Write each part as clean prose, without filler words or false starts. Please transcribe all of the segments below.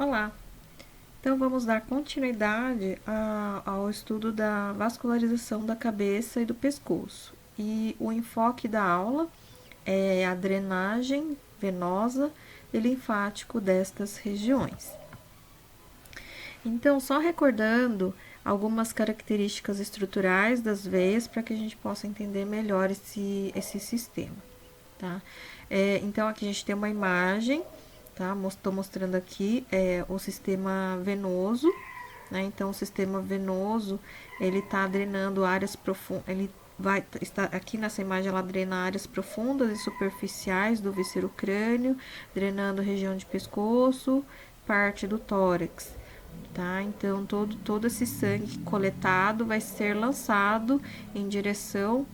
Olá! Então, vamos dar continuidade ao estudo da vascularização da cabeça e do pescoço. E o enfoque da aula é a drenagem venosa e linfático destas regiões. Então, só recordando algumas características estruturais das veias para que a gente possa entender melhor esse sistema, tá? Então, aqui a gente tem uma imagem, tá? Estou mostrando aqui o sistema venoso, né? Então, o sistema venoso, ele está drenando áreas profundas, ele vai estar aqui nessa imagem, ela drena áreas profundas e superficiais do viscerocrânio, drenando região de pescoço, parte do tórax, tá? Então, todo esse sangue coletado vai ser lançado em direção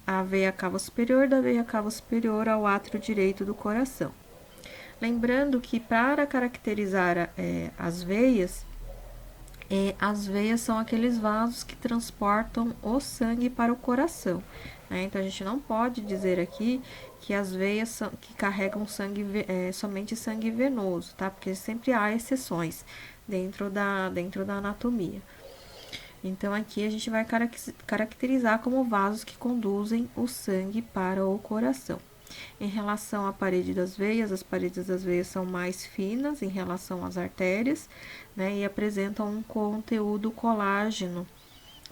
à veia cava superior, da veia cava superior ao átrio direito do coração. Lembrando que para caracterizar as veias são aqueles vasos que transportam o sangue para o coração, né? Então, a gente não pode dizer aqui que as veias que carregam sangue, somente sangue venoso, tá? Porque sempre há exceções dentro da anatomia. Então, aqui a gente vai caracterizar como vasos que conduzem o sangue para o coração. Em relação à parede das veias, as paredes das veias são mais finas em relação às artérias, né, e apresentam um conteúdo colágeno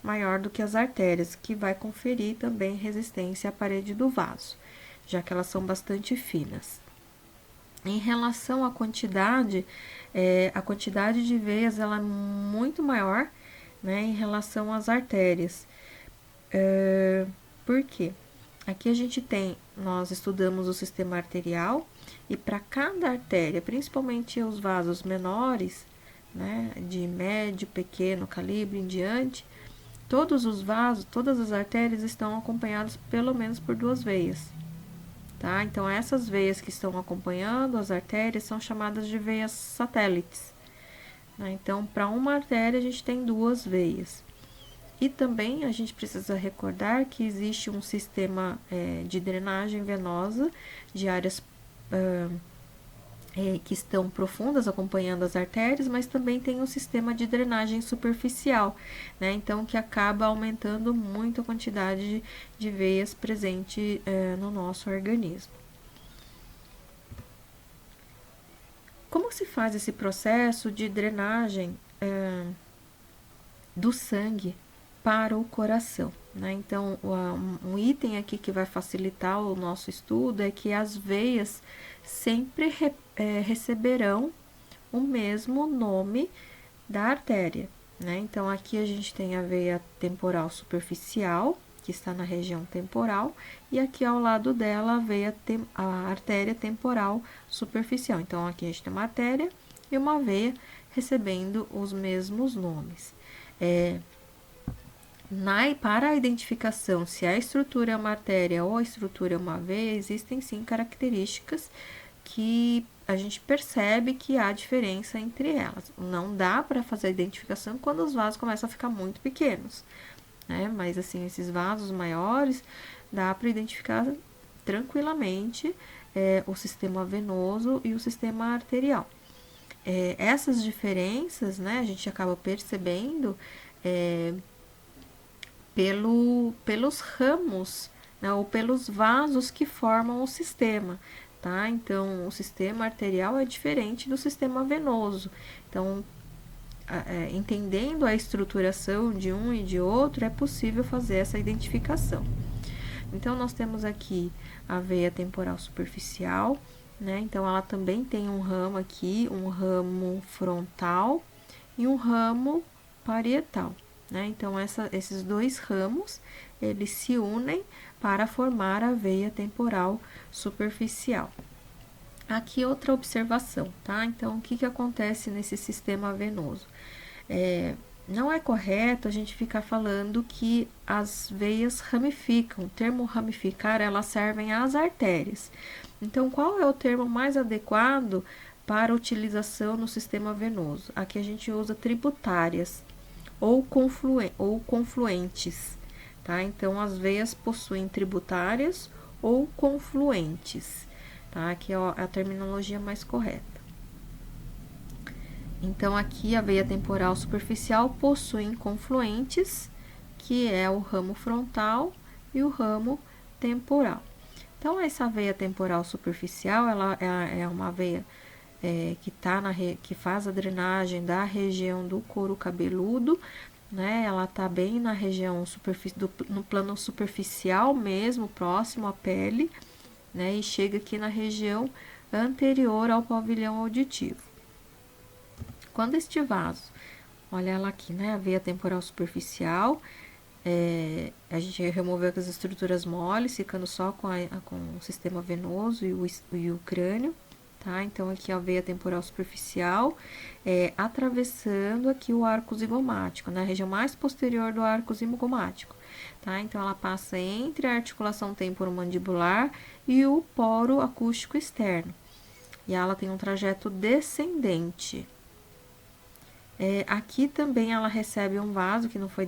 maior do que as artérias, que vai conferir também resistência à parede do vaso, já que elas são bastante finas. Em relação à quantidade, a quantidade de veias ela é muito maior, né, em relação às artérias. Por quê? Aqui nós estudamos o sistema arterial e para cada artéria, principalmente os vasos menores, né, de médio, pequeno calibre em diante, todos os vasos, todas as artérias estão acompanhadas pelo menos por 2 veias, tá? Então, essas veias que estão acompanhando as artérias são chamadas de veias satélites, né? Então, para uma artéria, a gente tem 2 veias. E também a gente precisa recordar que existe um sistema de drenagem venosa de áreas que estão profundas, acompanhando as artérias, mas também tem um sistema de drenagem superficial, né? Então, que acaba aumentando muito a quantidade de veias presente no nosso organismo. Como se faz esse processo de drenagem do sangue para o coração, né? Então, um item aqui que vai facilitar o nosso estudo é que as veias sempre receberão o mesmo nome da artéria, né? Então, aqui a gente tem a veia temporal superficial, que está na região temporal, e aqui ao lado dela a artéria temporal superficial. Então, aqui a gente tem uma artéria e uma veia recebendo os mesmos nomes. Para a identificação se a estrutura é uma artéria ou a estrutura é uma veia, existem sim características que a gente percebe que há diferença entre elas. Não dá para fazer a identificação quando os vasos começam a ficar muito pequenos, né? Mas assim, esses vasos maiores dá para identificar tranquilamente o sistema venoso e o sistema arterial. Essas diferenças, né, a gente acaba percebendo pelos ramos, né, ou pelos vasos que formam o sistema, tá? Então, o sistema arterial é diferente do sistema venoso. Então, entendendo a estruturação de um e de outro, é possível fazer essa identificação. Então, nós temos aqui a veia temporal superficial, né? Então, ela também tem um ramo aqui, um ramo frontal e um ramo parietal, né? Então, esses 2 ramos, eles se unem para formar a veia temporal superficial. Aqui outra observação, tá? Então, o que acontece nesse sistema venoso? Não é correto a gente ficar falando que as veias ramificam. O termo ramificar, elas servem às artérias. Então, qual é o termo mais adequado para utilização no sistema venoso? Aqui a gente usa tributárias ou confluentes, tá? Então, as veias possuem tributárias ou confluentes, tá? Aqui é a terminologia mais correta. Então, aqui a veia temporal superficial possui confluentes, que é o ramo frontal e o ramo temporal. Então, essa veia temporal superficial, ela é uma veia que faz a drenagem da região do couro cabeludo, né? Ela tá bem na região no plano superficial mesmo, próximo à pele, né? E chega aqui na região anterior ao pavilhão auditivo. Quando este vaso, olha ela aqui, né? A veia temporal superficial, a gente removeu as estruturas moles, ficando só com o sistema venoso e o crânio, tá? Então, aqui a veia temporal superficial, atravessando aqui o arco zigomático, na região mais posterior do arco zigomático, tá? Então, ela passa entre a articulação temporomandibular e o poro acústico externo. E ela tem um trajeto descendente. Aqui também ela recebe um vaso, que não foi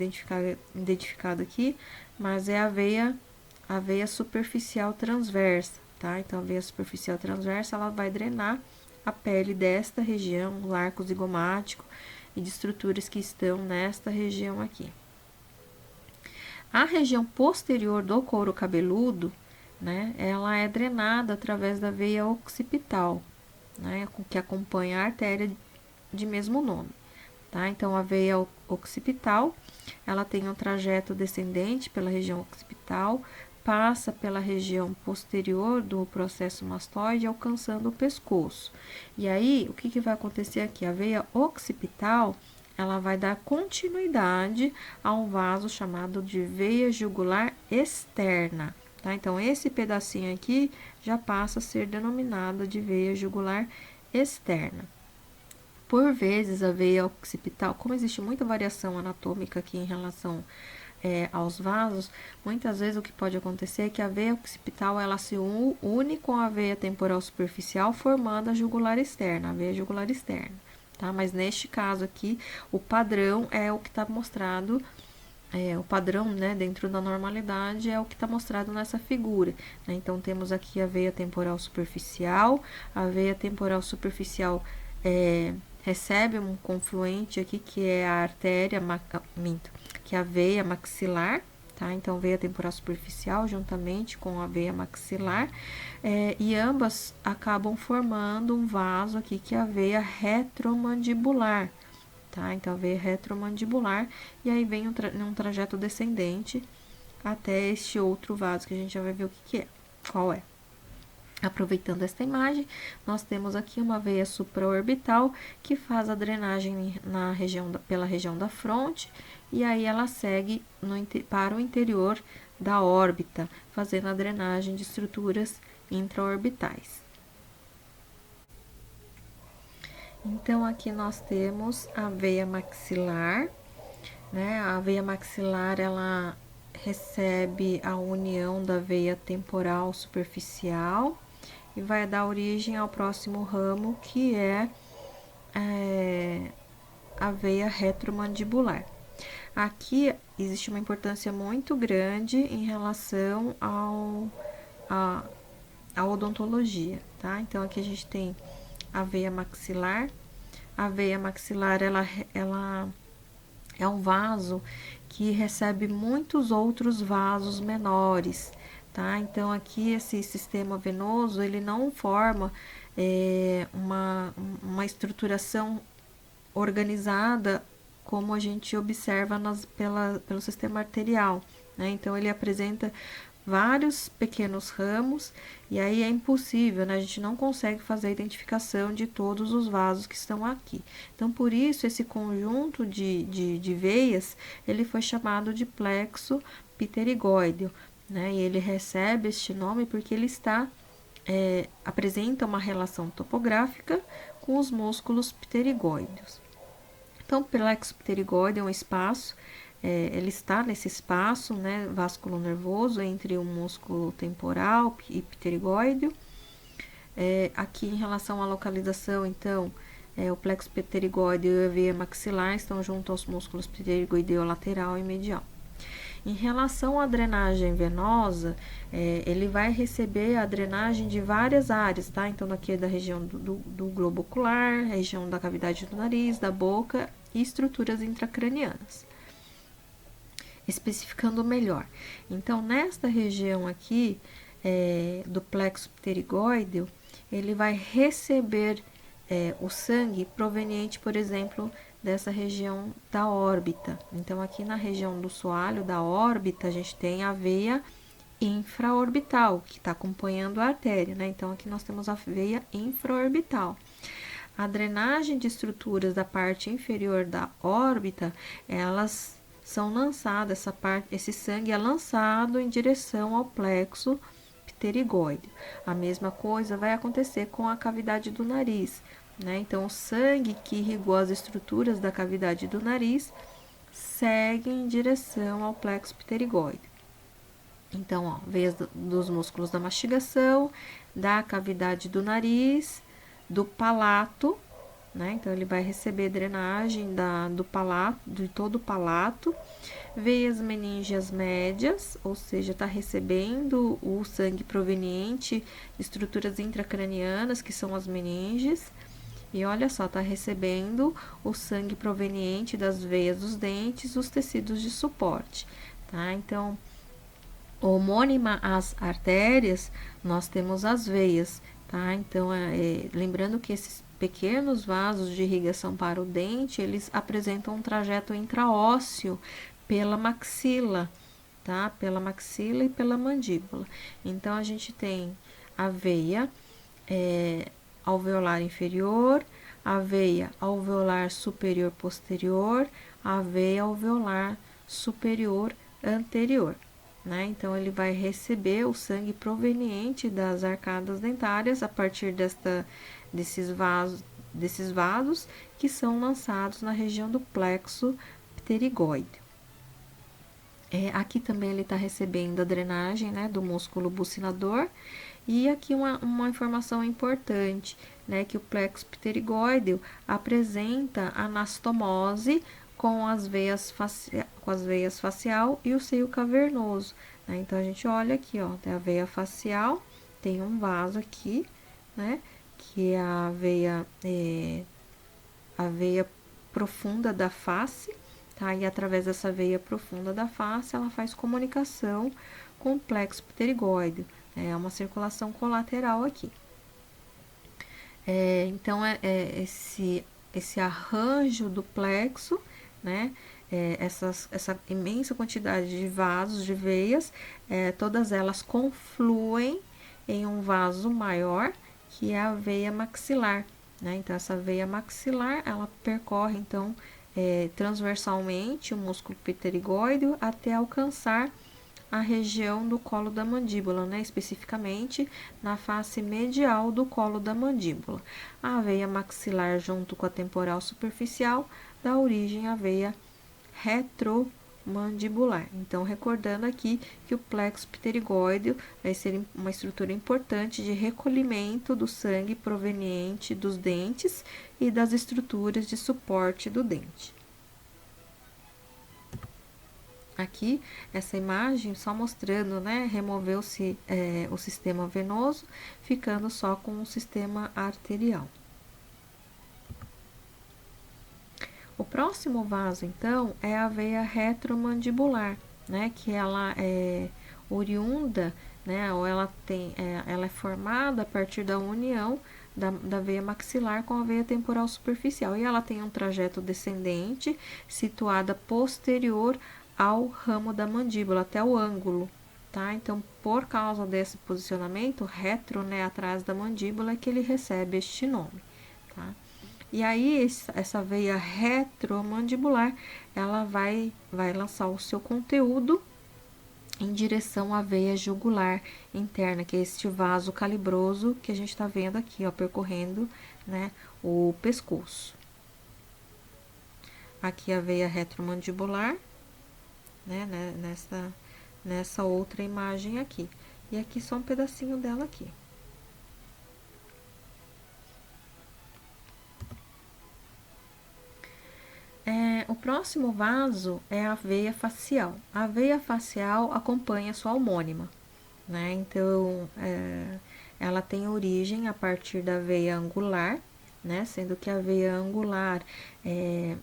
identificado aqui, mas é a veia superficial transversa, tá? Então, a veia superficial transversa, ela vai drenar a pele desta região, o arco zigomático e de estruturas que estão nesta região aqui. A região posterior do couro cabeludo, né, ela é drenada através da veia occipital, né, que acompanha a artéria de mesmo nome. Tá? Então, a veia occipital, ela tem um trajeto descendente pela região occipital, passa pela região posterior do processo mastoide, alcançando o pescoço. E aí, o que vai acontecer aqui? A veia occipital, ela vai dar continuidade a um vaso chamado de veia jugular externa, tá? Então, esse pedacinho aqui já passa a ser denominado de veia jugular externa. Por vezes, a veia occipital, como existe muita variação anatômica aqui em relação aos vasos, muitas vezes o que pode acontecer é que a veia occipital, ela se une com a veia temporal superficial, formando a jugular externa, a veia jugular externa, tá? Mas neste caso aqui, o padrão é o que está mostrado, o padrão, né, dentro da normalidade é o que está mostrado nessa figura, né? Então, temos aqui a veia temporal superficial, recebe um confluente aqui, que é a artéria, que é a veia maxilar, tá? Então, veia temporal superficial juntamente com a veia maxilar, e ambas acabam formando um vaso aqui, que é a veia retromandibular, tá? Então, a veia retromandibular, e aí vem um trajeto descendente até este outro vaso, que a gente já vai ver o que é, qual é. Aproveitando esta imagem, nós temos aqui uma veia supraorbital que faz a drenagem pela região da fronte, e aí ela segue para o interior da órbita, fazendo a drenagem de estruturas intraorbitais. Então, aqui nós temos a veia maxilar, né? A veia maxilar, ela recebe a união da veia temporal superficial e vai dar origem ao próximo ramo, que é a veia retromandibular. Aqui existe uma importância muito grande em relação à odontologia, tá? Então, aqui a gente tem a veia maxilar. A veia maxilar, ela é um vaso que recebe muitos outros vasos menores, tá? Então, aqui esse sistema venoso, ele não forma uma estruturação organizada como a gente observa pelo sistema arterial, né? Então, ele apresenta vários pequenos ramos, e aí é impossível, né? A gente não consegue fazer a identificação de todos os vasos que estão aqui. Então, por isso, esse conjunto de veias, ele foi chamado de plexo pterigóideo, né? E ele recebe este nome porque ele apresenta uma relação topográfica com os músculos pterigóideos. Então, o plexo pterigóideo é um espaço, ele está nesse espaço, né, vasculo-nervoso, entre o músculo temporal e pterigóideo. Aqui, em relação à localização, então, o plexo pterigóideo e a veia maxilar estão junto aos músculos pterigoideo lateral e medial. Em relação à drenagem venosa, ele vai receber a drenagem de várias áreas, tá? Então, aqui é da região do globo ocular, região da cavidade do nariz, da boca e estruturas intracranianas. Especificando melhor. Então, nesta região aqui, do plexo pterigóideo, ele vai receber o sangue proveniente, por exemplo, dessa região da órbita. Então, aqui na região do soalho, da órbita, a gente tem a veia infraorbital, que está acompanhando a artéria, né? Então, aqui nós temos a veia infraorbital. A drenagem de estruturas da parte inferior da órbita, elas são lançadas, esse sangue é lançado em direção ao plexo pterigóideo. A mesma coisa vai acontecer com a cavidade do nariz, né? Então, o sangue que irrigou as estruturas da cavidade do nariz segue em direção ao plexo pterigóideo. Então, ó, veias dos músculos da mastigação, da cavidade do nariz, do palato, né? Então, ele vai receber drenagem do palato, de todo o palato, veias meníngeas médias, ou seja, está recebendo o sangue proveniente de estruturas intracranianas, que são as meninges. E olha só, está recebendo o sangue proveniente das veias dos dentes, os tecidos de suporte, tá? Então, homônima às artérias, nós temos as veias, tá? Então, lembrando que esses pequenos vasos de irrigação para o dente, eles apresentam um trajeto intraósseo pela maxila, tá? Pela maxila e pela mandíbula. Então, a gente tem a veia alveolar inferior, a veia alveolar superior posterior, a veia alveolar superior anterior, né? Então, ele vai receber o sangue proveniente das arcadas dentárias a partir desses vasos que são lançados na região do plexo pterigóideo. Aqui também ele está recebendo a drenagem, né, do músculo bucinador. E aqui uma informação importante, né, que o plexo pterigóideo apresenta anastomose com as veias facial e o seio cavernoso, né? Então, a gente olha aqui, ó, tem a veia facial, tem um vaso aqui, né, que é a veia profunda da face, tá? E através dessa veia profunda da face, ela faz comunicação com o plexo pterigóideo. É uma circulação colateral aqui. Então, esse arranjo do plexo, né? Essa imensa quantidade de vasos, de veias, todas elas confluem em um vaso maior, que é a veia maxilar, né? Então, essa veia maxilar, ela percorre, então, transversalmente o músculo pterigóideo até alcançar a região do colo da mandíbula, né? Especificamente na face medial do colo da mandíbula. A veia maxilar, junto com a temporal superficial, dá origem à veia retromandibular. Então, recordando aqui que o plexo pterigóideo vai ser uma estrutura importante de recolhimento do sangue proveniente dos dentes e das estruturas de suporte do dente. Aqui, essa imagem só mostrando, né, removeu-se o sistema venoso, ficando só com o sistema arterial. O próximo vaso, então, é a veia retromandibular, né, que ela é oriunda, né, ou ela é formada a partir da união da veia maxilar com a veia temporal superficial, e ela tem um trajeto descendente situada posterior ao ramo da mandíbula, até o ângulo, tá? Então, por causa desse posicionamento retro, né, atrás da mandíbula, é que ele recebe este nome, tá? E aí, essa veia retromandibular, ela vai lançar o seu conteúdo em direção à veia jugular interna, que é este vaso calibroso que a gente tá vendo aqui, ó, percorrendo, né, o pescoço. Aqui a veia retromandibular, né, nessa outra imagem aqui. E aqui só um pedacinho dela aqui. O próximo vaso é a veia facial. A veia facial acompanha a sua homônima, né? Então, ela tem origem a partir da veia angular, né? Sendo que a veia angular,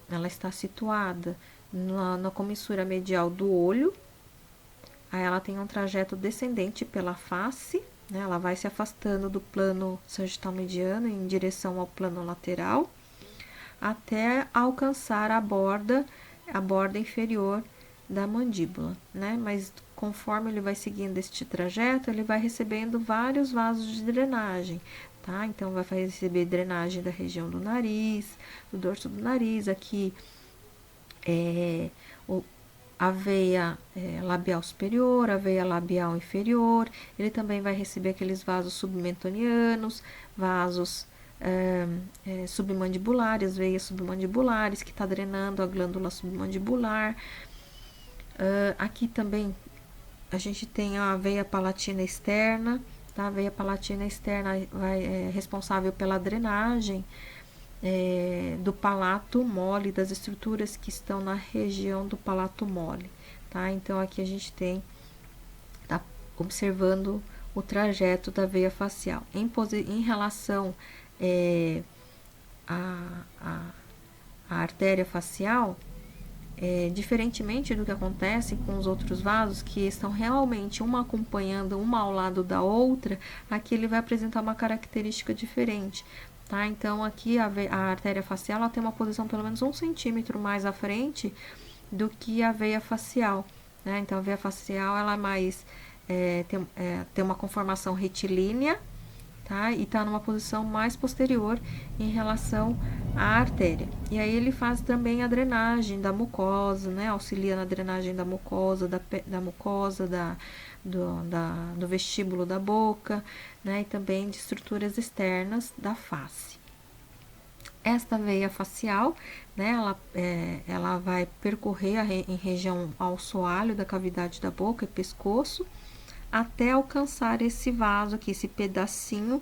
ela está situada na comissura medial do olho. Aí ela tem um trajeto descendente pela face, né? Ela vai se afastando do plano sagital mediano em direção ao plano lateral, até alcançar a borda inferior da mandíbula, né? Mas conforme ele vai seguindo este trajeto, ele vai recebendo vários vasos de drenagem, tá? Então vai receber drenagem da região do nariz, do dorso do nariz, aqui a veia labial superior, a veia labial inferior. Ele também vai receber aqueles vasos submentonianos, vasos submandibulares, veias submandibulares, que está drenando a glândula submandibular. Aqui também a gente tem a veia palatina externa, tá? A veia palatina externa é responsável pela drenagem do palato mole, das estruturas que estão na região do palato mole, tá? Então aqui a gente tá observando o trajeto da veia facial. Em relação à artéria facial, diferentemente do que acontece com os outros vasos, que estão realmente uma acompanhando uma ao lado da outra, aqui ele vai apresentar uma característica diferente, tá? Então, aqui a artéria facial ela tem uma posição pelo menos 1 centímetro mais à frente do que a veia facial, né? Então, a veia facial ela é mais tem uma conformação retilínea, tá? E tá numa posição mais posterior em relação à artéria. E aí ele faz também a drenagem da mucosa, né? Auxilia na drenagem da mucosa, da mucosa, do vestíbulo da boca, né? E também de estruturas externas da face. Esta veia facial, né? Ela vai percorrer em região ao soalho da cavidade da boca e pescoço, até alcançar esse vaso aqui, esse pedacinho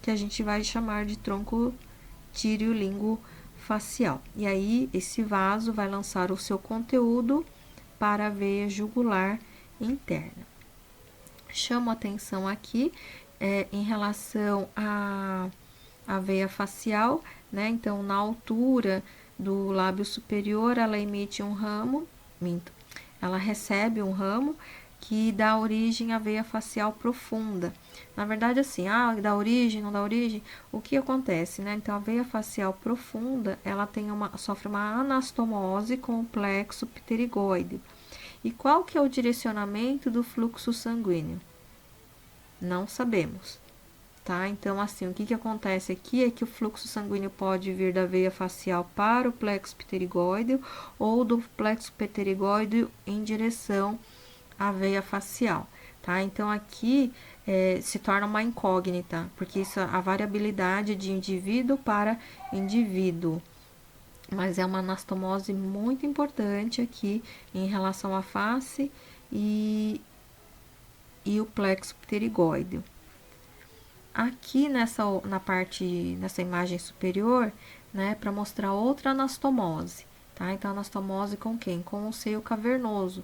que a gente vai chamar de tronco tíreo-lingo-facial. E aí, esse vaso vai lançar o seu conteúdo para a veia jugular interna. Chamo atenção aqui em relação à veia facial, né? Então, na altura do lábio superior, ela emite um ramo, ela recebe um ramo que dá origem à veia facial profunda. Na verdade, assim, dá origem, não dá origem, o que acontece, né? Então, a veia facial profunda, ela sofre uma anastomose com o plexo pterigóide. E qual que é o direcionamento do fluxo sanguíneo? Não sabemos, tá? Então, assim, o que acontece aqui é que o fluxo sanguíneo pode vir da veia facial para o plexo pterigóide ou do plexo pterigóide em direção a veia facial, tá? Então, aqui se torna uma incógnita, porque isso é a variabilidade de indivíduo para indivíduo. Mas é uma anastomose muito importante aqui em relação à face e o plexo pterigóide. Aqui nessa imagem superior, né, para mostrar outra anastomose, tá? Então, anastomose com quem? Com o seio cavernoso.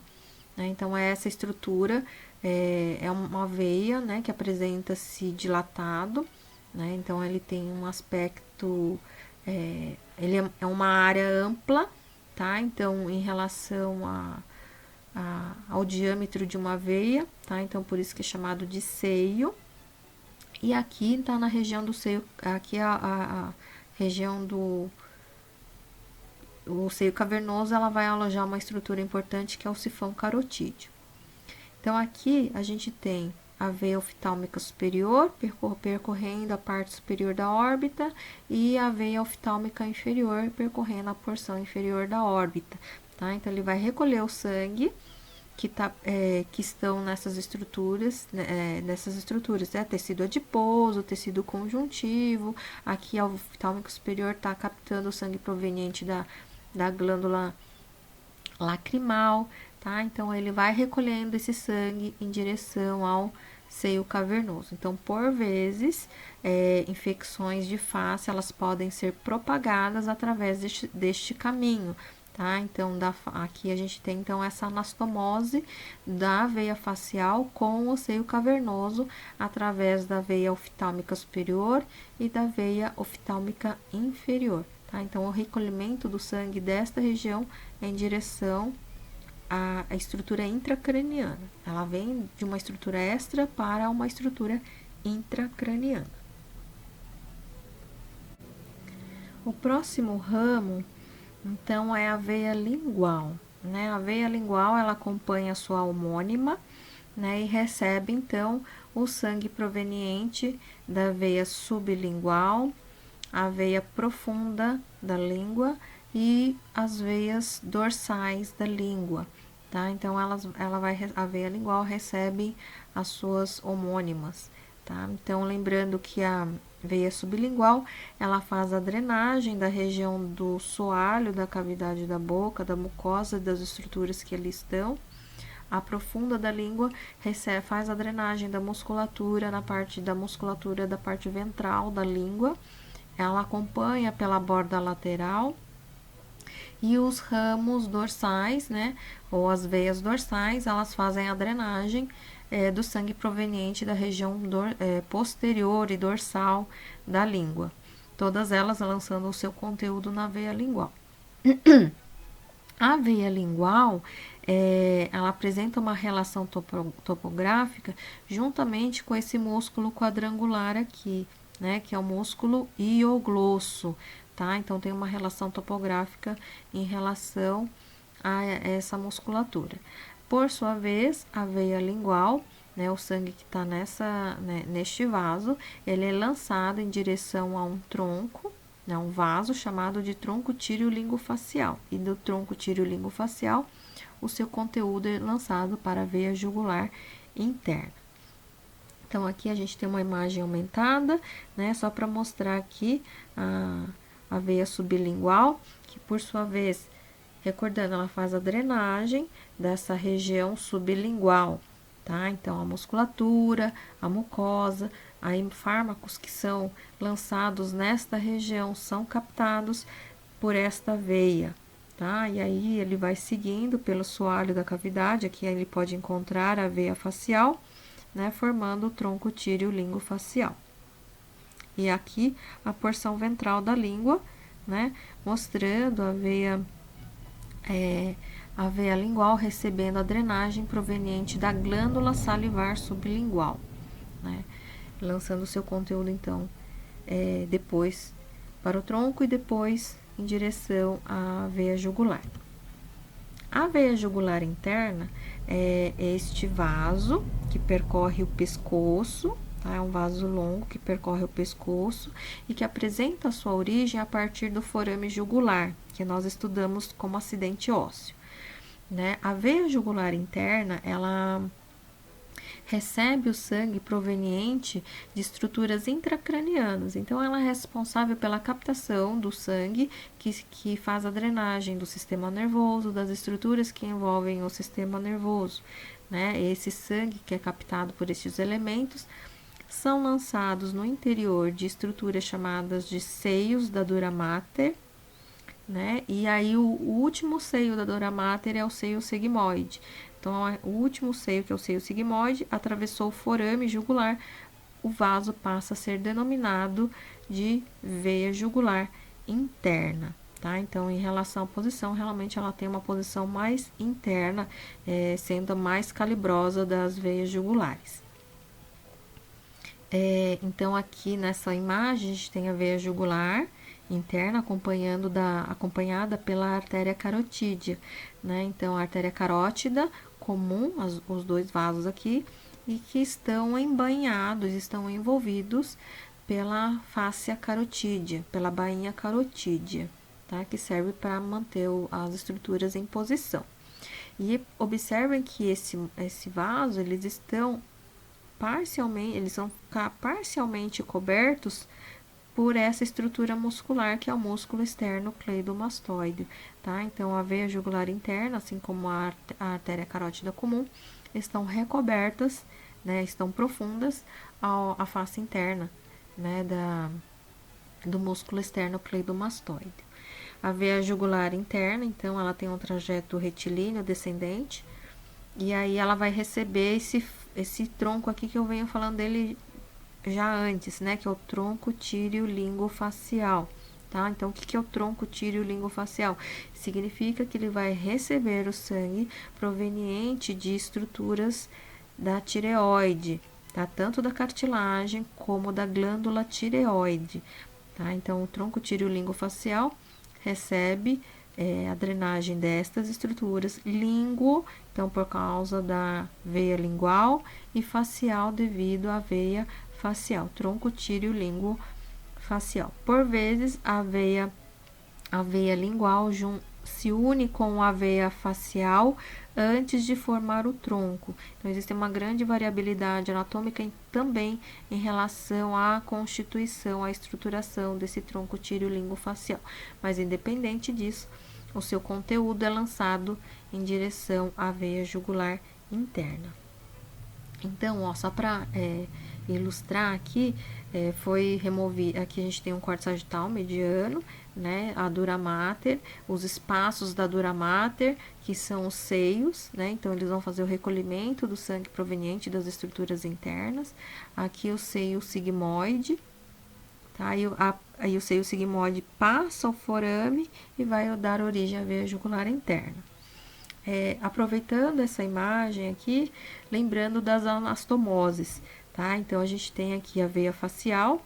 Então, essa estrutura é uma veia, né, que apresenta-se dilatado, né? Então, ele tem um aspecto, ele é uma área ampla, tá? Então, em relação ao diâmetro de uma veia, tá? Então, por isso que é chamado de seio. E aqui tá na região do seio, aqui a região do seio cavernoso, ela vai alojar uma estrutura importante que é o sifão carotídeo. Então, aqui a gente tem a veia oftálmica superior, percorrendo a parte superior da órbita, e a veia oftálmica inferior, percorrendo a porção inferior da órbita, tá? Então, ele vai recolher o sangue que estão nessas estruturas, tecido adiposo, tecido conjuntivo. Aqui, o oftálmico superior está captando o sangue proveniente da glândula lacrimal, tá? Então, ele vai recolhendo esse sangue em direção ao seio cavernoso. Então, por vezes, infecções de face, elas podem ser propagadas através deste caminho, tá? Então, aqui a gente tem, então, essa anastomose da veia facial com o seio cavernoso através da veia oftálmica superior e da veia oftálmica inferior, tá? Então, o recolhimento do sangue desta região é em direção à estrutura intracraniana. Ela vem de uma estrutura extra para uma estrutura intracraniana. O próximo ramo, então, é a veia lingual, né? A veia lingual, ela acompanha a sua homônima, né? E recebe, então, o sangue proveniente da veia sublingual, a veia profunda da língua e as veias dorsais da língua, tá? Então, a veia lingual recebe as suas homônimas, tá? Então, lembrando que a veia sublingual, ela faz a drenagem da região do soalho, da cavidade da boca, da mucosa, das estruturas que ali estão. A profunda da língua faz a drenagem da musculatura, na parte da musculatura da parte ventral da língua. Ela acompanha pela borda lateral. E os ramos dorsais, né, ou as veias dorsais, elas fazem a drenagem do sangue proveniente da região posterior e dorsal da língua. Todas elas lançando o seu conteúdo na veia lingual. A veia lingual, ela apresenta uma relação topográfica juntamente com esse músculo quadrangular aqui, né, que é o músculo hioglosso, tá? Então, tem uma relação topográfica em relação a essa musculatura. Por sua vez, a veia lingual, né, o sangue que está neste vaso, ele é lançado em direção a um tronco, né, um vaso chamado de tronco tíreo-lingofacial. E do tronco tíreo-lingofacial, o seu conteúdo é lançado para a veia jugular interna. Então, aqui a gente tem uma imagem aumentada, né, só para mostrar aqui a veia sublingual, que por sua vez, recordando, ela faz a drenagem dessa região sublingual, tá? Então, a musculatura, a mucosa, aí fármacos que são lançados nesta região são captados por esta veia, tá? E aí ele vai seguindo pelo soalho da cavidade, aqui ele pode encontrar a veia facial, né, formando o tronco tíreo-lingofacial. E aqui a porção ventral da língua, né, mostrando a veia lingual recebendo a drenagem proveniente da glândula salivar sublingual, né, lançando seu conteúdo, então, depois para o tronco e depois em direção à veia jugular. A veia jugular interna é este vaso que percorre o pescoço, tá? É um vaso longo que percorre o pescoço e que apresenta a sua origem a partir do forame jugular, que nós estudamos como acidente ósseo, né? A veia jugular interna, ela recebe o sangue proveniente de estruturas intracranianas. Então, ela é responsável pela captação do sangue que faz a drenagem do sistema nervoso, das estruturas que envolvem o sistema nervoso, né? Esse sangue que é captado por esses elementos são lançados no interior de estruturas chamadas de seios da dura mater, né? E aí, o último seio da dura mater é o seio sigmoide. Então, o último seio, que é o seio sigmoide, atravessou o forame jugular, o vaso passa a ser denominado de veia jugular interna, tá? Então, em relação à posição, realmente ela tem uma posição mais interna, sendo a mais calibrosa das veias jugulares. Então, aqui nessa imagem, a gente tem a veia jugular interna acompanhada pela artéria carotídea, né? Então, a artéria carótida comum, os dois vasos aqui, e que estão embainhados, estão envolvidos pela fáscia carotídea, pela bainha carotídea, tá? Que serve para manter as estruturas em posição. E observem que esse vaso, eles vão ficar parcialmente cobertos por essa estrutura muscular, que é o músculo externo cleidomastoide, tá? Então, a veia jugular interna, assim como a artéria carótida comum, estão recobertas, né, estão profundas à face interna, né, do músculo externo cleidomastoide. a veia jugular interna, então ela tem um trajeto retilíneo descendente, e aí ela vai receber esse tronco aqui que eu venho falando dele já antes, né, que é o tronco tíreo-lingofacial. Tá? Então, o que é o tronco tíreo-lingofacial? Significa que ele vai receber o sangue proveniente de estruturas da tireoide, tá? Tanto da cartilagem como da glândula tireoide. Tá? Então, o tronco tíreo-lingofacial recebe a drenagem destas estruturas, linguo, então por causa da veia lingual, e facial devido à veia facial, tronco tíreo-lingofacial. Por vezes, a veia lingual se une com a veia facial antes de formar o tronco. Então, existe uma grande variabilidade anatômica também em relação à constituição, à estruturação desse tronco tíreo-lingofacial. Mas, independente disso, o seu conteúdo é lançado em direção à veia jugular interna. Então, ó, só para ilustrar aqui, foi removido, aqui a gente tem um corte sagital mediano, né, a dura mater, os espaços da dura mater, que são os seios, né, então eles vão fazer o recolhimento do sangue proveniente das estruturas internas. Aqui o seio sigmoide, tá, aí o seio sigmoide passa o forame e vai dar origem à veia jugular interna. Aproveitando essa imagem aqui, lembrando das anastomoses, tá? Então, a gente tem aqui a veia facial,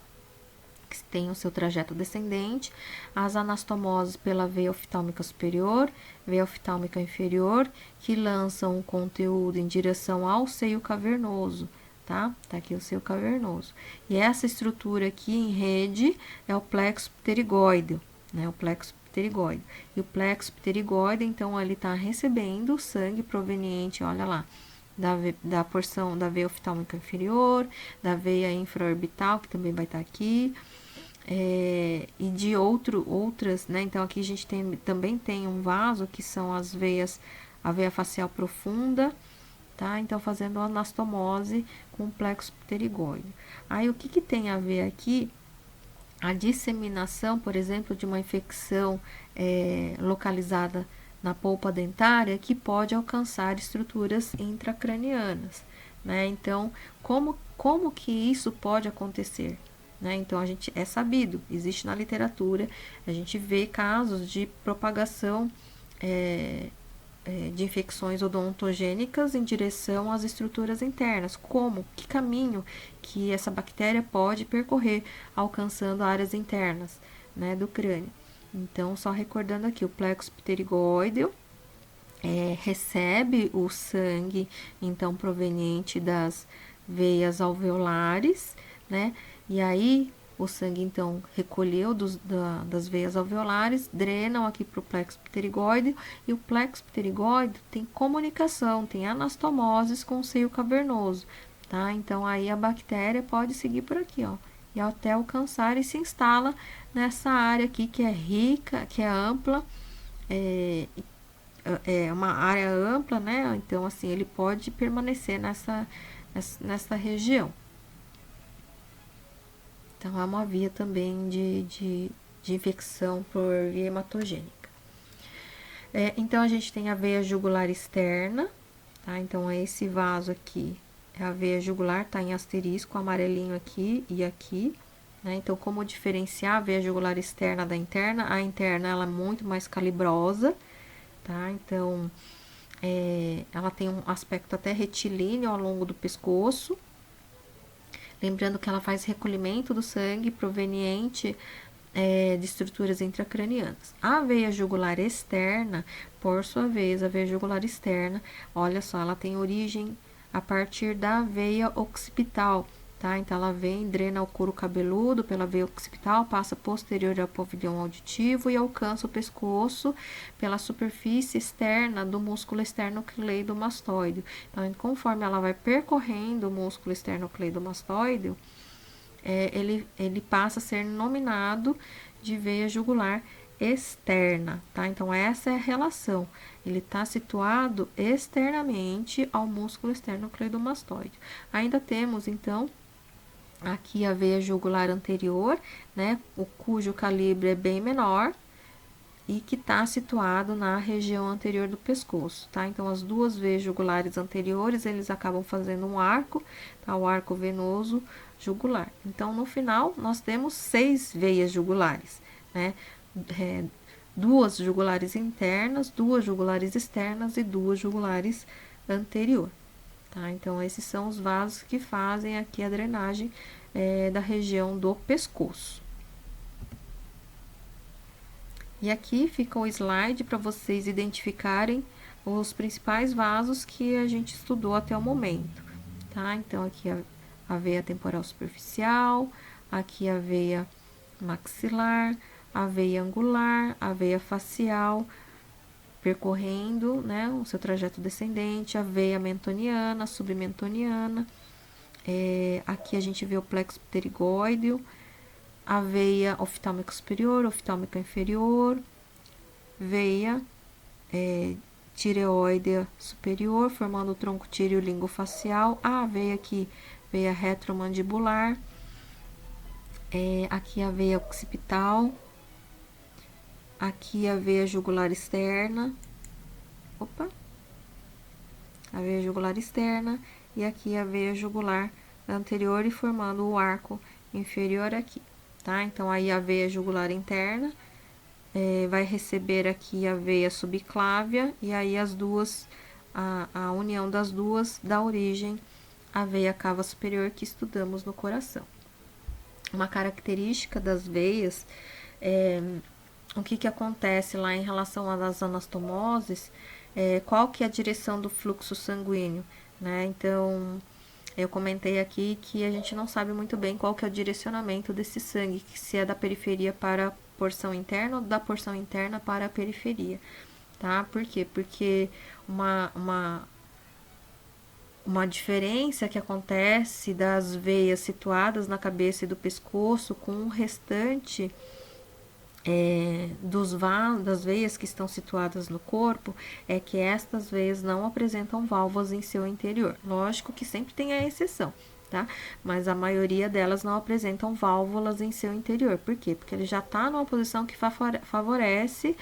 que tem o seu trajeto descendente, as anastomoses pela veia oftálmica superior, veia oftálmica inferior, que lançam o conteúdo em direção ao seio cavernoso, tá? Tá aqui o seio cavernoso. E essa estrutura aqui em rede é o plexo pterigóideo, né? O plexo pterigoide. E o plexo pterigoide, então, ele está recebendo o sangue proveniente, olha lá, da porção da veia oftálmica inferior, da veia infraorbital, que também vai estar aqui, e de outras, né? Então, aqui a gente também tem um vaso, que são as veias, a veia facial profunda, tá? Então, fazendo anastomose com o plexo pterigoide. Aí, o que tem a ver aqui? A disseminação, por exemplo, de uma infecção localizada na polpa dentária, que pode alcançar estruturas intracranianas, né? Então, como que isso pode acontecer? Né? Então, é sabido, existe na literatura, a gente vê casos de propagação de infecções odontogênicas em direção às estruturas internas. Como? Que caminho que essa bactéria pode percorrer, alcançando áreas internas, né, do crânio. Então, só recordando aqui, o plexo pterigoideo recebe o sangue, então, proveniente das veias alveolares, né, e aí o sangue, então, recolheu das veias alveolares, drenam aqui para o plexo pterigoide, e o plexo pterigoide tem comunicação, tem anastomoses com o seio cavernoso, tá? Então, aí a bactéria pode seguir por aqui, ó, e até alcançar e se instala nessa área aqui, que é rica, que é ampla, é uma área ampla, né? Então, assim, ele pode permanecer nessa região. Então, é uma via também de infecção por via hematogênica. Então, a gente tem a veia jugular externa, tá? Então, esse vaso aqui é a veia jugular, tá em asterisco, amarelinho aqui e aqui, né? Então, como diferenciar a veia jugular externa da interna? A interna, ela é muito mais calibrosa, tá? Então, ela tem um aspecto até retilíneo ao longo do pescoço. Lembrando que ela faz recolhimento do sangue proveniente de estruturas intracranianas. A veia jugular externa, por sua vez, a veia jugular externa, olha só, ela tem origem a partir da veia occipital, tá? Então, ela vem, drena o couro cabeludo pela veia occipital, passa posterior ao pavilhão auditivo e alcança o pescoço pela superfície externa do músculo esternocleidomastoideo. Então, conforme ela vai percorrendo o músculo esternocleidomastoideo, ele passa a ser nominado de veia jugular externa, tá? Então, essa é a relação. Ele está situado externamente ao músculo esternocleidomastoideo. Ainda temos, então, aqui a veia jugular anterior, né, cujo calibre é bem menor, e que está situado na região anterior do pescoço, tá? Então, as duas veias jugulares anteriores, eles acabam fazendo um arco, tá? O arco venoso jugular. Então, no final, nós temos 6 veias jugulares, né? Duas jugulares internas, duas jugulares externas e duas jugulares anterior, tá? Então, esses são os vasos que fazem aqui a drenagem da região do pescoço. E aqui fica o slide para vocês identificarem os principais vasos que a gente estudou até o momento, tá? Então, aqui a veia temporal superficial, aqui a veia maxilar, a veia angular, a veia facial, percorrendo, né, o seu trajeto descendente, a veia mentoniana, submentoniana, aqui a gente vê o plexo pterigóideo, a veia oftálmica superior, oftálmica inferior, veia tireoidea superior, formando o tronco tíreo-lingofacial, a veia aqui, veia retromandibular, aqui a veia occipital, aqui a veia jugular externa, a veia jugular externa, e aqui a veia jugular anterior e formando o arco inferior aqui, tá? Então, aí a veia jugular interna vai receber aqui a veia subclávia, e aí as duas, a união das duas dá origem à veia cava superior que estudamos no coração. Uma característica das veias, o que acontece lá em relação às anastomoses, qual que é a direção do fluxo sanguíneo, né? Então, eu comentei aqui que a gente não sabe muito bem qual que é o direcionamento desse sangue, que se é da periferia para a porção interna ou da porção interna para a periferia, tá? Por quê? Porque uma diferença que acontece das veias situadas na cabeça e do pescoço com o restante das veias que estão situadas no corpo é que estas veias não apresentam válvulas em seu interior. Lógico que sempre tem a exceção, tá? Mas a maioria delas não apresentam válvulas em seu interior. Por quê? Porque ele já está numa posição que favorece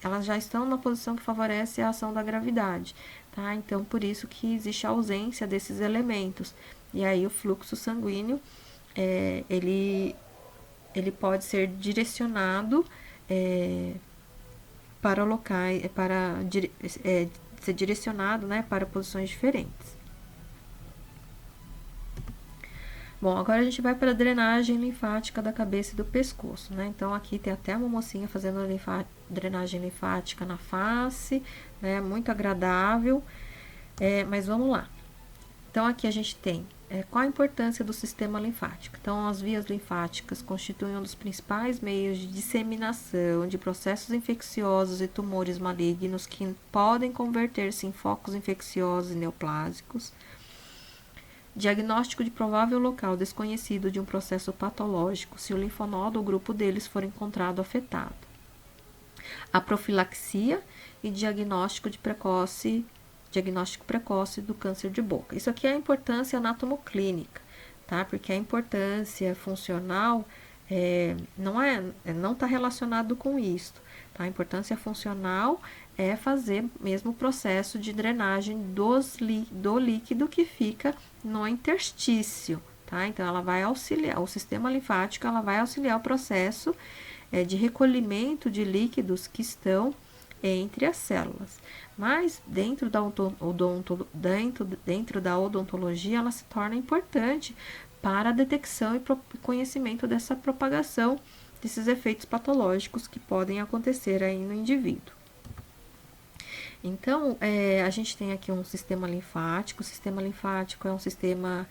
elas já estão numa posição que favorece a ação da gravidade, tá? Então, por isso que existe a ausência desses elementos. E aí, o fluxo sanguíneo, ele pode ser direcionado para locais, ser direcionado, né, para posições diferentes. Bom, agora a gente vai para a drenagem linfática da cabeça e do pescoço, né? Então, aqui tem até uma mocinha fazendo drenagem linfática na face, né? Muito agradável, mas vamos lá. Então, aqui a gente tem qual a importância do sistema linfático. Então, as vias linfáticas constituem um dos principais meios de disseminação de processos infecciosos e tumores malignos que podem converter-se em focos infecciosos e neoplásicos. Diagnóstico de provável local desconhecido de um processo patológico, se o linfonodo ou grupo deles for encontrado afetado. A profilaxia e diagnóstico precoce do câncer de boca. Isso aqui é a importância anatomoclínica, tá? Porque a importância funcional não está relacionado com isso, tá? A importância funcional é fazer mesmo o processo de drenagem do líquido que fica no interstício, tá? Então, ela vai auxiliar, o sistema linfático, ela vai auxiliar o processo de recolhimento de líquidos que estão entre as células. Mas dentro da odontologia, ela se torna importante para a detecção e conhecimento dessa propagação desses efeitos patológicos que podem acontecer aí no indivíduo. Então, a gente tem aqui um sistema linfático. O sistema linfático é um sistema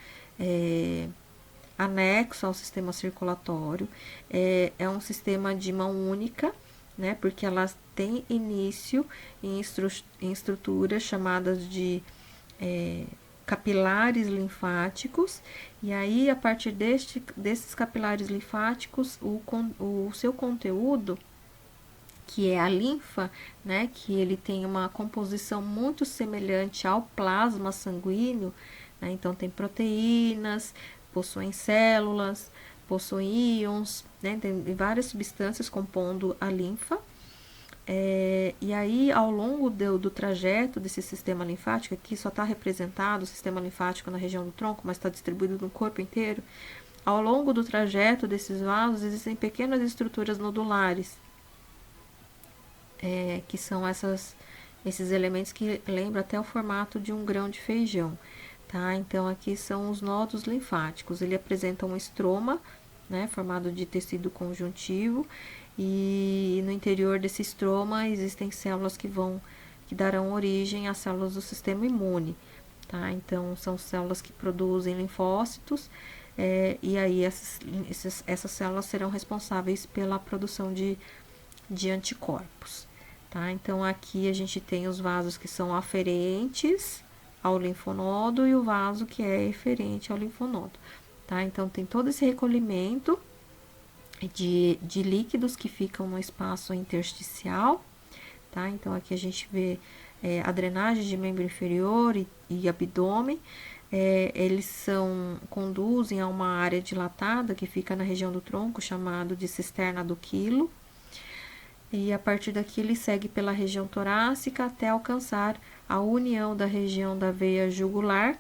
anexo ao sistema circulatório. É um sistema de mão única, né? Porque elas têm início em estruturas chamadas de capilares linfáticos. E aí, a partir desses capilares linfáticos, o seu conteúdo, que é a linfa, né, que ele tem uma composição muito semelhante ao plasma sanguíneo, né, então tem proteínas, possuem células, possui íons, né? Tem várias substâncias compondo a linfa. E aí, ao longo do trajeto desse sistema linfático, aqui só está representado o sistema linfático na região do tronco, mas está distribuído no corpo inteiro. Ao longo do trajeto desses vasos, existem pequenas estruturas nodulares, que são esses elementos que lembram até o formato de um grão de feijão. Tá? Então, aqui são os nodos linfáticos. Ele apresenta um estroma, né, formado de tecido conjuntivo, e no interior desse estroma existem células que darão origem às células do sistema imune. Tá? Então, são células que produzem linfócitos, e aí essas células serão responsáveis pela produção de anticorpos. Tá? Então, aqui a gente tem os vasos que são aferentes ao linfonodo e o vaso que é eferente ao linfonodo. Tá? Então, tem todo esse recolhimento de líquidos que ficam no espaço intersticial. Tá? Então, aqui a gente vê a drenagem de membro inferior e abdômen. Eles conduzem a uma área dilatada que fica na região do tronco, chamado de cisterna do quilo. E a partir daqui ele segue pela região torácica até alcançar a união da região da veia jugular,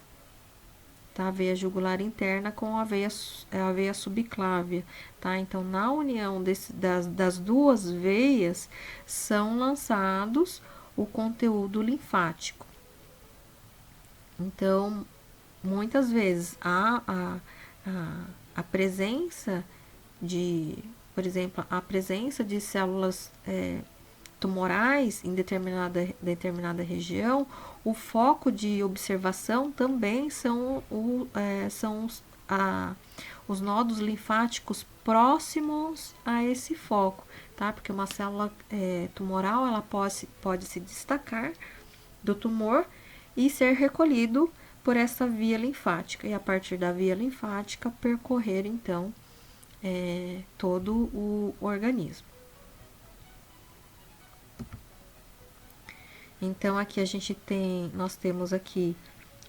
tá? A veia jugular interna com a veia subclávia, tá? Então, na união das duas veias, são lançados o conteúdo linfático. Então, muitas vezes, a presença por exemplo, a presença de células tumorais em determinada região, o foco de observação também são os nodos linfáticos próximos a esse foco, tá? Porque uma célula tumoral, ela pode se destacar do tumor e ser recolhido por essa via linfática, e a partir da via linfática percorrer, então, todo o organismo. Então, aqui nós temos aqui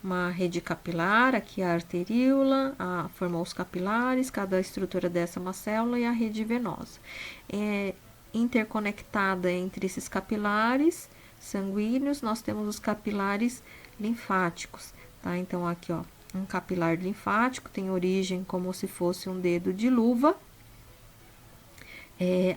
uma rede capilar, aqui a arteríola, formou os capilares, cada estrutura dessa é uma célula, e a rede venosa. Interconectada entre esses capilares sanguíneos, nós temos os capilares linfáticos, tá? Então, aqui, ó, um capilar linfático tem origem como se fosse um dedo de luva.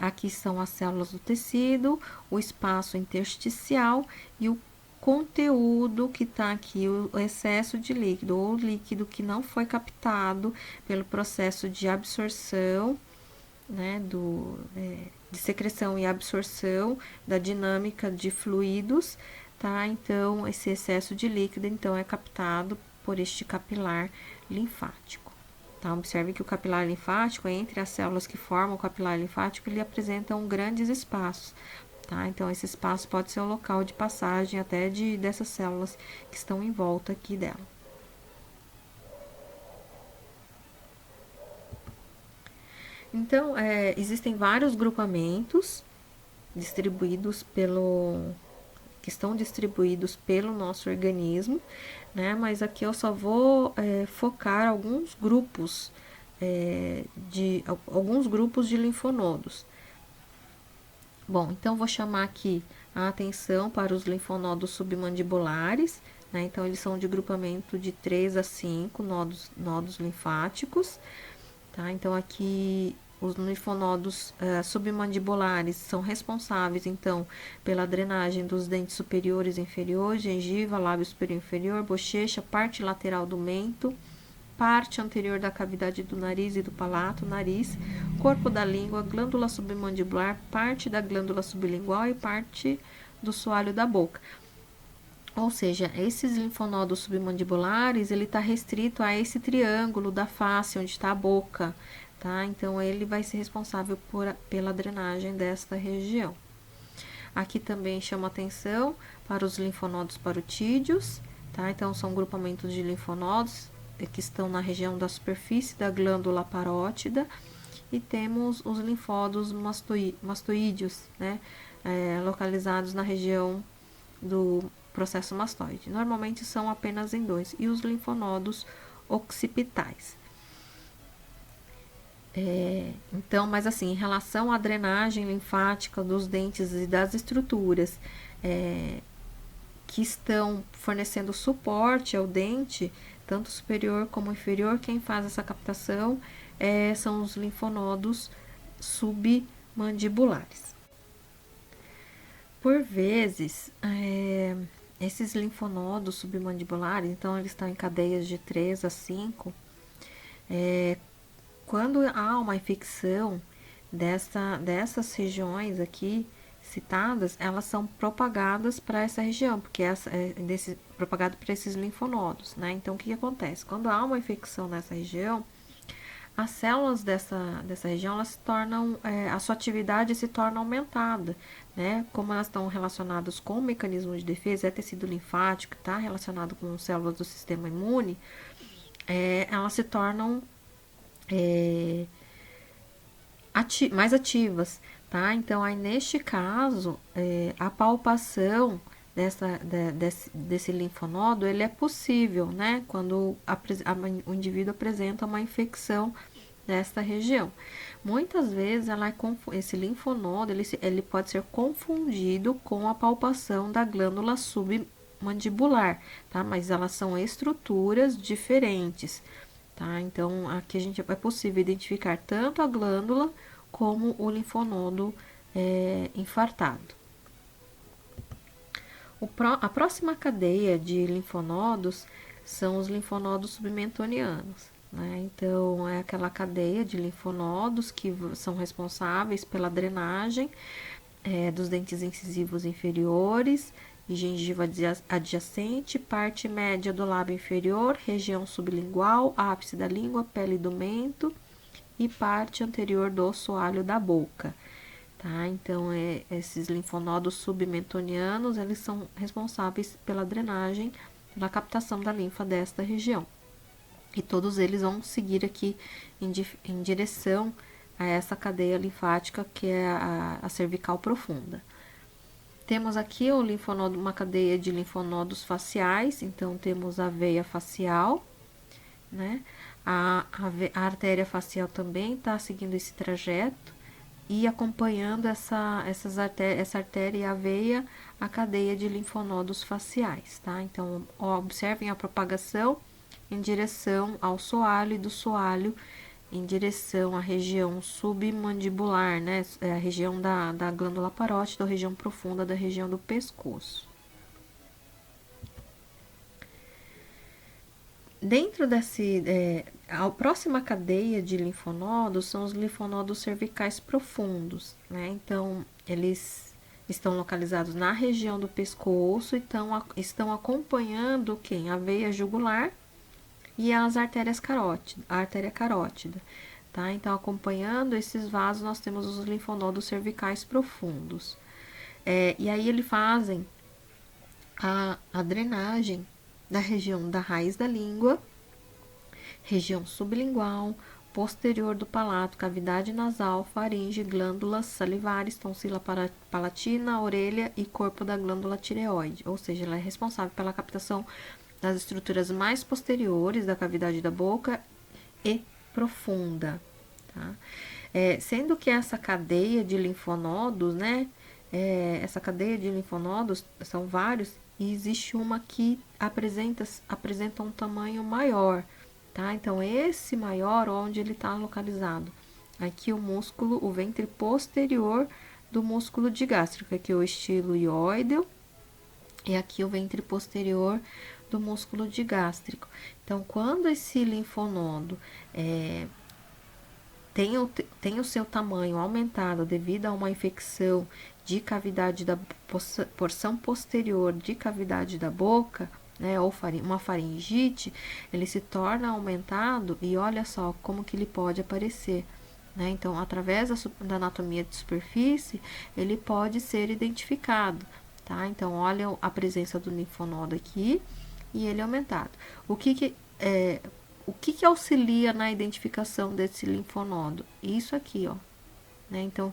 Aqui são as células do tecido, o espaço intersticial e o conteúdo que está aqui, o excesso de líquido, ou líquido que não foi captado pelo processo de absorção, né, de secreção e absorção da dinâmica de fluidos, tá? Então, esse excesso de líquido, então, é captado por este capilar linfático. Tá? Observe que o capilar linfático, entre as células que formam o capilar linfático, ele apresenta grandes espaços. Tá? Então, esse espaço pode ser o local de passagem até dessas células que estão em volta aqui dela. Então, existem vários grupamentos que estão distribuídos pelo nosso organismo, né? Mas aqui eu só vou focar alguns grupos de linfonodos. Bom, então vou chamar aqui a atenção para os linfonodos submandibulares, né? Então, eles são de grupamento de 3 a 5 nodos linfáticos, tá? Então, aqui os linfonodos submandibulares são responsáveis, então, pela drenagem dos dentes superiores e inferiores, gengiva, lábio superior e inferior, bochecha, parte lateral do mento, parte anterior da cavidade do nariz e do palato, nariz, corpo da língua, glândula submandibular, parte da glândula sublingual e parte do soalho da boca. Ou seja, esses linfonodos submandibulares, ele está restrito a esse triângulo da face, onde está a boca, tá? Então, ele vai ser responsável pela drenagem desta região. Aqui também chama atenção para os linfonodos parotídeos, tá? Então, são grupamentos de linfonodos que estão na região da superfície da glândula parótida, e temos os linfónodos mastoídeos, né? Localizados na região do processo mastoide. Normalmente são apenas em 2, e os linfonodos occipitais. Então, mas assim, em relação à drenagem linfática dos dentes e das estruturas que estão fornecendo suporte ao dente, tanto superior como inferior, quem faz essa captação são os linfonodos submandibulares. Por vezes, esses linfonodos submandibulares, então eles estão em cadeias de 3 a 5, quando há uma infecção dessas regiões aqui citadas, elas são propagadas para essa região, porque propagado para esses linfonodos, né? Então, o que acontece? Quando há uma infecção nessa região, as células dessa região, elas se tornam, a sua atividade se torna aumentada, né? Como elas estão relacionadas com o mecanismo de defesa, tecido linfático, está relacionado com células do sistema imune, elas se tornam mais ativas, tá? Então, aí neste caso, a palpação desse linfonodo, ele é possível, né? Quando o indivíduo apresenta uma infecção desta região. Muitas vezes, esse linfonodo, ele pode ser confundido com a palpação da glândula submandibular, tá? Mas elas são estruturas diferentes, tá? Então, aqui é possível identificar tanto a glândula como o linfonodo infartado. A próxima cadeia de linfonodos são os linfonodos submentonianos, né? Então, é aquela cadeia de linfonodos que são responsáveis pela drenagem dos dentes incisivos inferiores e gengiva adjacente, parte média do lábio inferior, região sublingual, ápice da língua, pele do mento e parte anterior do assoalho da boca, tá? Então, esses linfonodos submentonianos, eles são responsáveis pela drenagem, pela captação da linfa desta região. E todos eles vão seguir aqui em direção a essa cadeia linfática que é a cervical profunda. Temos aqui uma cadeia de linfonodos faciais, então temos a veia facial, né? A artéria facial também está seguindo esse trajeto e acompanhando essa artéria e a veia, a cadeia de linfonodos faciais, tá? Então, observem a propagação em direção ao soalho e do soalho em direção à região submandibular, né? A região da glândula parótida, a região profunda da região do pescoço. Dentro a próxima cadeia de linfonodos são os linfonodos cervicais profundos, né? Então, eles estão localizados na região do pescoço e estão acompanhando quem? A veia jugular e as artérias a artéria carótida, tá? Então, acompanhando esses vasos, nós temos os linfonodos cervicais profundos. E aí, eles fazem a drenagem da região da raiz da língua, região sublingual, posterior do palato, cavidade nasal, faringe, glândulas salivares, tonsila palatina, orelha e corpo da glândula tireoide, ou seja, ela é responsável pela captação das estruturas mais posteriores da cavidade da boca e profunda, tá? Sendo que essa cadeia de linfonodos, né, essa cadeia de linfonodos são vários, e existe uma que apresenta um tamanho maior, tá? Então, esse maior, onde ele está localizado? Aqui o ventre posterior do músculo digástrico, aqui o estiloióideo, e aqui o ventre posterior do músculo digástrico. Então, quando esse linfonodo tem o seu tamanho aumentado devido a uma infecção de cavidade da porção posterior de cavidade da boca, né, ou uma faringite, ele se torna aumentado e olha só como que ele pode aparecer, né? Então, através da anatomia de superfície, ele pode ser identificado, tá? Então, olha a presença do linfonodo aqui e ele aumentado. O que auxilia na identificação desse linfonodo? Isso aqui, ó, né? Então,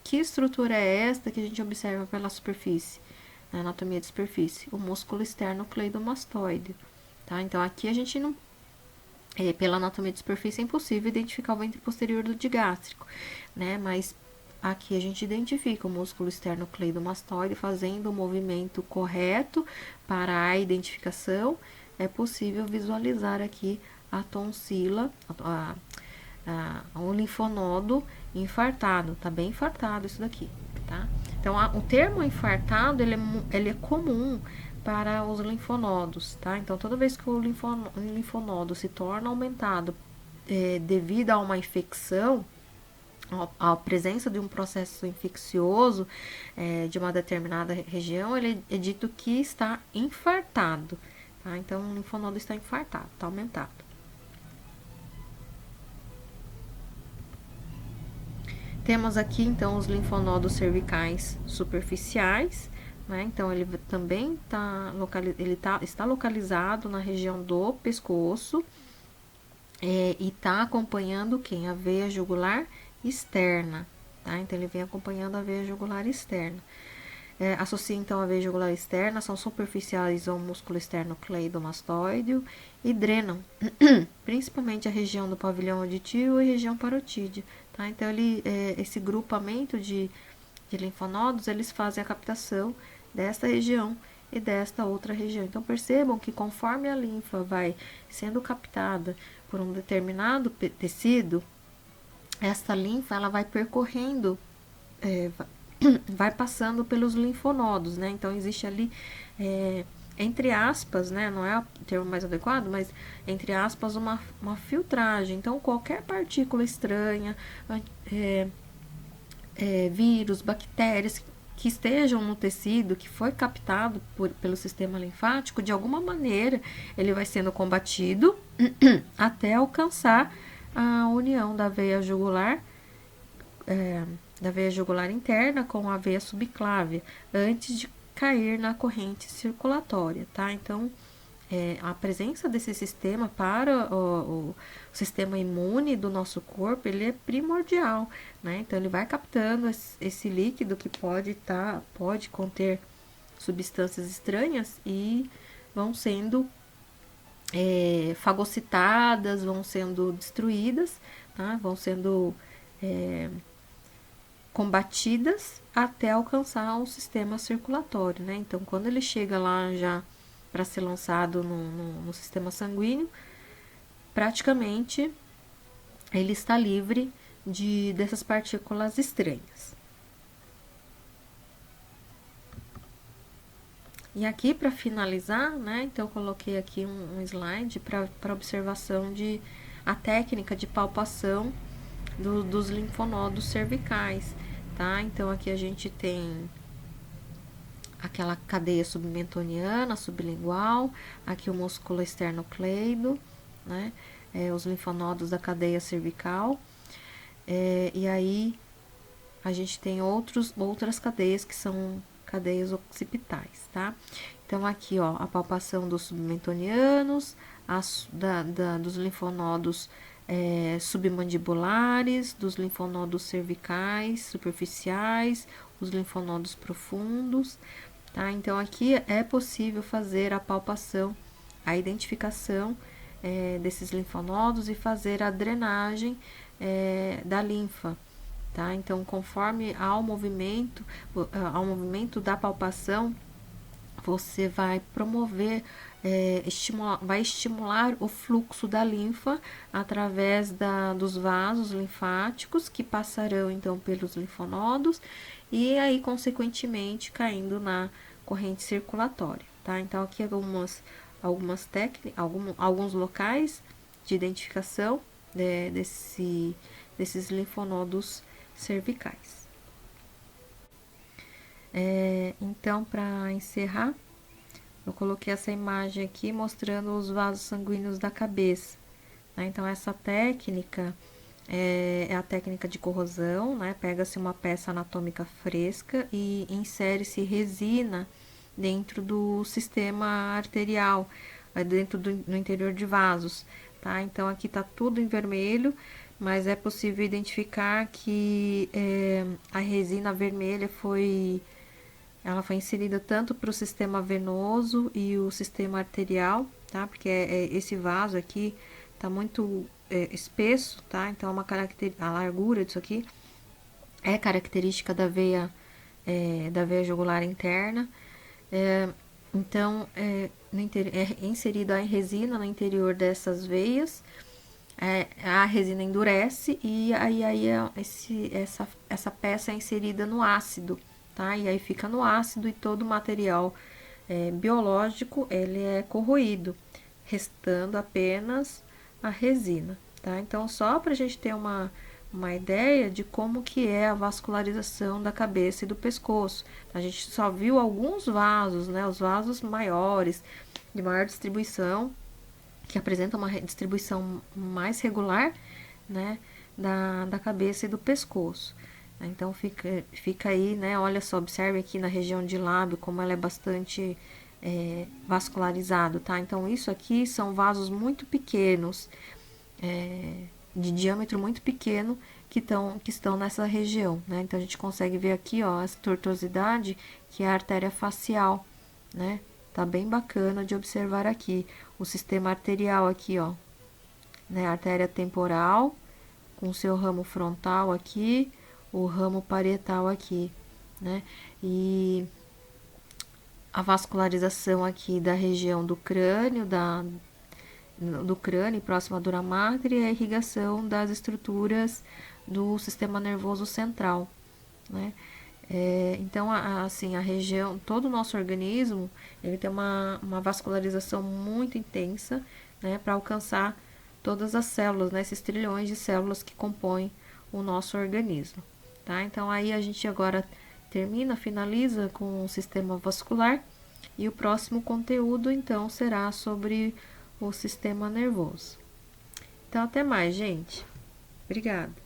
que estrutura é esta que a gente observa pela superfície, na anatomia de superfície? O músculo externo cleidomastoide, tá? Então, aqui a gente Pela anatomia de superfície é impossível identificar o ventre posterior do digástrico, né? Mas aqui a gente identifica o músculo esternocleidomastoide fazendo o movimento correto para a identificação. É possível visualizar aqui a tonsila, o linfonodo infartado. Tá bem infartado isso daqui, tá? Então, o termo infartado, ele é comum para os linfonodos, tá? Então, toda vez que o linfonodo se torna aumentado devido a uma infecção, a presença de um processo infeccioso de uma determinada região, ele é dito que está infartado, tá? Então, o linfonodo está infartado, está aumentado. Temos aqui, então, os linfonodos cervicais superficiais, né? Então, ele também está localizado na região do pescoço e está acompanhando quem? A veia jugular externa, tá? Então, ele vem acompanhando a veia jugular externa. Associa, então, a veia jugular externa, são superficiais ao músculo esternocleidomastoideo e drenam, principalmente a região do pavilhão auditivo e região parotídea, tá? Então, esse grupamento de linfonodos, eles fazem a captação desta região e desta outra região. Então, percebam que conforme a linfa vai sendo captada por um determinado tecido, esta linfa, ela vai percorrendo, vai passando pelos linfonodos, né? Então, existe ali, entre aspas, né? Não é o termo mais adequado, mas entre aspas, uma filtragem. Então, qualquer partícula estranha, vírus, bactérias que estejam no tecido, que foi captado pelo sistema linfático, de alguma maneira, ele vai sendo combatido até alcançar a união da veia jugular, interna com a veia subclávia, antes de cair na corrente circulatória, tá? Então, a presença desse sistema para o sistema imune do nosso corpo, ele é primordial, né? Então, ele vai captando esse líquido que pode conter substâncias estranhas e vão sendo fagocitadas, vão sendo destruídas, tá? Vão sendo combatidas até alcançar o sistema circulatório, né? Então, quando ele chega lá já para ser lançado no sistema sanguíneo, praticamente ele está livre dessas partículas estranhas. E aqui, para finalizar, né, então eu coloquei aqui um slide para observação a técnica de palpação dos linfonodos cervicais, tá? Então, aqui a gente tem aquela cadeia submentoniana, sublingual, aqui o músculo esternocleido, né? Os linfonodos da cadeia cervical. E aí a gente tem outras cadeias que são cadeias occipitais, tá? Então, aqui, ó, a palpação dos submentonianos, dos linfonodos submandibulares, dos linfonodos cervicais superficiais, os linfonodos profundos, tá? Então, aqui é possível fazer a palpação, a identificação desses linfonodos e fazer a drenagem da linfa, tá? Então, conforme ao movimento da palpação, você vai promover, vai estimular o fluxo da linfa através dos vasos linfáticos que passarão então pelos linfonodos e aí consequentemente caindo na corrente circulatória, tá? Então aqui algumas técnicas, alguns locais de identificação desses linfonodos cervicais. Então, para encerrar, eu coloquei essa imagem aqui mostrando os vasos sanguíneos da cabeça, né? Então, essa técnica é a técnica de corrosão, né? Pega-se uma peça anatômica fresca e insere-se resina dentro do sistema arterial, no interior de vasos, tá? Então, aqui tá tudo em vermelho, mas é possível identificar que a resina vermelha ela foi inserida tanto para o sistema venoso e o sistema arterial, tá? Porque esse vaso aqui tá muito espesso, tá? Então, a largura disso aqui é característica da veia jugular interna. Então, é inserida a resina no interior dessas veias, a resina endurece e aí essa peça é inserida no ácido, tá? E aí fica no ácido e todo o material biológico ele é corroído, restando apenas a resina, tá? Então, só para a gente ter uma ideia de como que é a vascularização da cabeça e do pescoço. A gente só viu alguns vasos, né? Os vasos maiores, de maior distribuição, que apresentam uma distribuição mais regular, né? Da cabeça e do pescoço. Então, fica aí, né? Olha só, observe aqui na região de lábio como ela é bastante vascularizado, tá? Então, isso aqui são vasos muito pequenos, de diâmetro muito pequeno, que estão nessa região, né? Então, a gente consegue ver aqui, ó, essa tortuosidade, que é a artéria facial, né? Tá bem bacana de observar aqui. O sistema arterial aqui, ó, né? A artéria temporal, com seu ramo frontal aqui, o ramo parietal aqui, né? E a vascularização aqui da região do crânio, próxima à dura mater, e a irrigação das estruturas do sistema nervoso central, né? Então, assim, a região, todo o nosso organismo, ele tem uma vascularização muito intensa, né, para alcançar todas as células, né, esses trilhões de células que compõem o nosso organismo, tá? Então, aí a gente agora finaliza com o sistema vascular, e o próximo conteúdo, então, será sobre o sistema nervoso. Então, até mais, gente. Obrigada.